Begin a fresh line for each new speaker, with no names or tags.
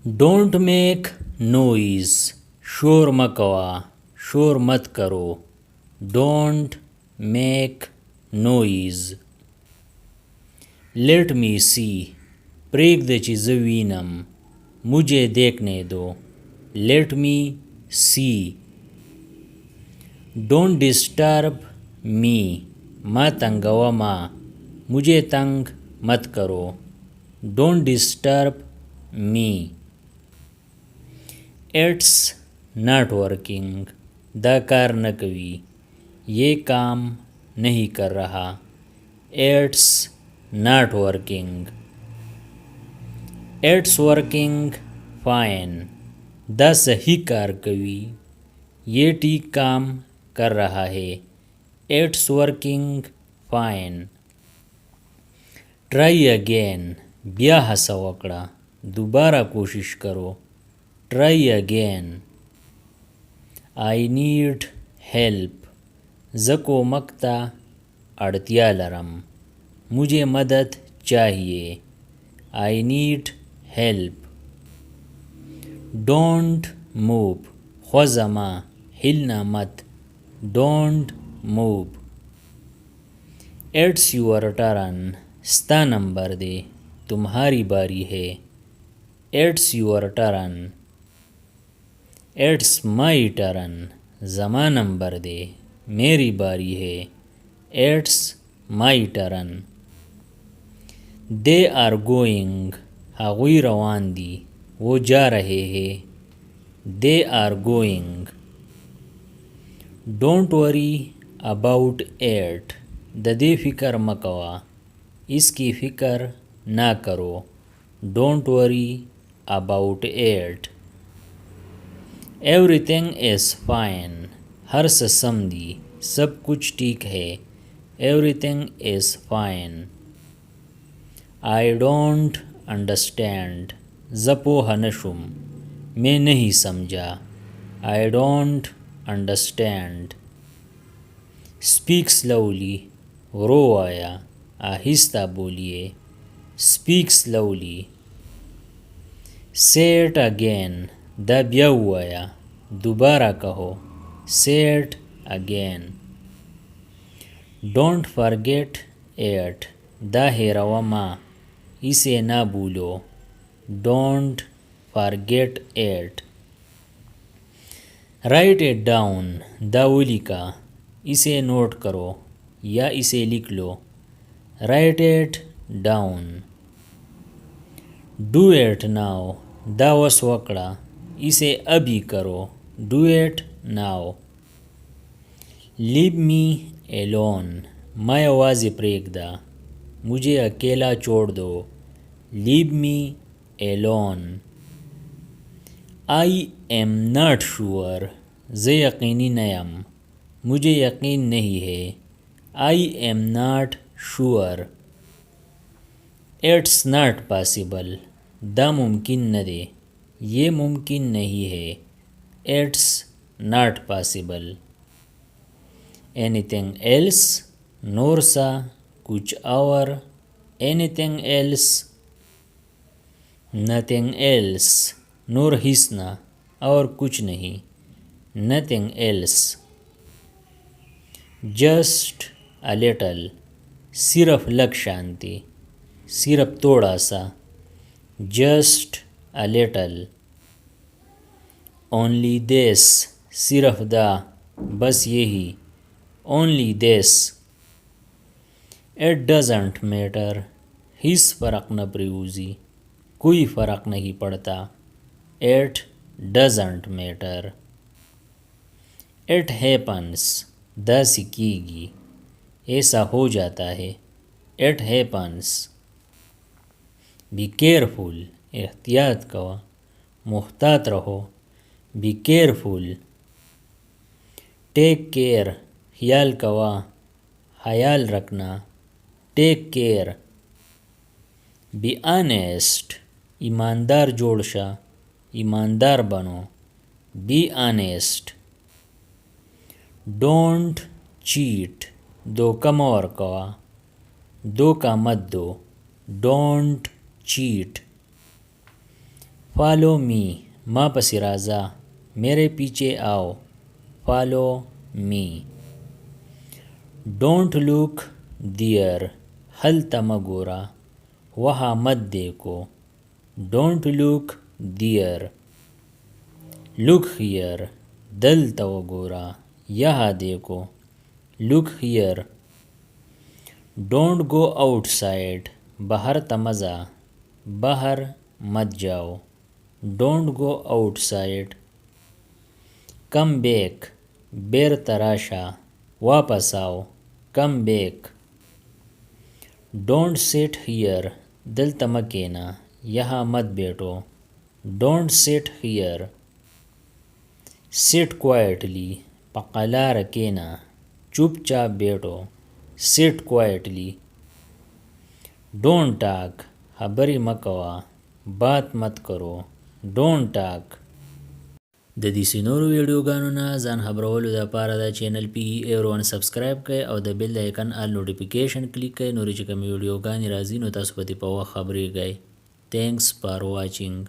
Don't make noise, शोर मकवा, शोर मत करो। Don't make noise. Let me see, प्रेगदची जवीनम, मुझे देखने दो। Let me see. Don't disturb me, मा तंगवा मा, मुझे तंग मत करो। Don't disturb me. It's not working, दा कार न कवी, ये काम नहीं कर रहा। It's not working. It's working fine, दा सही कार कवी, ये ठीक काम कर रहा है। It's working fine. Try again, ब्या हसा वकड़ा, दोबारा कोशिश करो। Try again. I need help, जको मकता अड़तिया लरम, मुझे मदद चाहिए। I need help. Don't move, ख्वज़मा, हिलना मत। Don't move. It's your turn, स्ता नंबर दे, तुम्हारी बारी है। It's your turn. It's my turn, जमा नंबर दे, मेरी बारी है। It's my turn. They are going, हागुई रवान दी, वो जा रहे हैं। They are going. Don't worry about it, ददे फिकर मकवा, इसकी फ़िक्र ना करो। Don't worry about it. Everything is fine, हर समदी, सब कुछ ठीक है। Everything is fine. I don't understand, जपो हनशुम, मैं नहीं समझा। I don't understand. Speak slowly, रो आया, आहिस्ता बोलिए। Speak slowly. Say it again, दा ब्या आया, दोबारा कहो। Say it again. Don't forget it, दा हेरवा मा, इसे ना भूलो। Don't forget it. Write it down, दा लिखा, इसे नोट करो या इसे लिख लो। Write it down. Do it now, दा वकड़ा, इसे अभी करो। Do it now. Leave me alone, मैं आवाज़ प्रेगदा, मुझे अकेला छोड़ दो। Leave me alone. I am not sure, जे यकीनी नयम, मुझे यकीन नहीं है। I am not sure. It's not possible, दा मुमकिन न दे, ये मुमकिन नहीं है। It's not possible. Anything else, नोर सा, कुछ और। एनीथिंग एल्स, नथिंग एल्स, नोर हिस्ना, और कुछ नहीं। Nothing else. Just a little, सिर्फ लग शांति, सिर्फ थोड़ा सा। Just a little. Only this, सिर्फ दा, बस यही। Only this. It doesn't matter, हिस फ़र्क न प्रियूजी, कोई फ़र्क नहीं पड़ता। It doesn't matter. It happens, दा सीखेगी, ऐसा हो जाता है। It happens. बी केयरफुल, एहतियात कवा, मुहतात रहो। Be careful. टेक केयर, ख्याल कवा, ख्याल रखना। Take care. बी ऑनेस्ट, ईमानदार जोड़शा, ईमानदार बनो। Be honest. डोंट चीट, धोखा मत कवा, धोखा मत दो। Don't cheat. फॉलो मी ما پسی राजा, मेरे पीछे आओ follow me. Don't look there हल्ता मगोरा, वहाँ मत देखो. Don't look there. Look here दल्ता वगोरा, यहाँ देखो. Look here. Don't go outside बाहर तमज़ा, बाहर मत जाओ. Don't go outside. Come back बेर तराशा, वापस आओ. Come back. Don't sit here दल्ता मकेना, यहाँ मत बैठो. Don't sit here. Sit quietly पकलार केना, चुपचाप बैठो. Sit quietly. डोंट टाक खबरी मकवा, बात मत करो. डोंट टाक. د دې نورو ویډیوګانو نه ځان خبرولو دپاره دا چینل PE سبسکرایب کړئ او د بیل د آیکن آل نوټیفیکیشن کلیک کړئ. نورې چې کومې ویډیوګانې راځي نو تاسو په دې په وخت خبرېږئ. Thanks for واچینګ.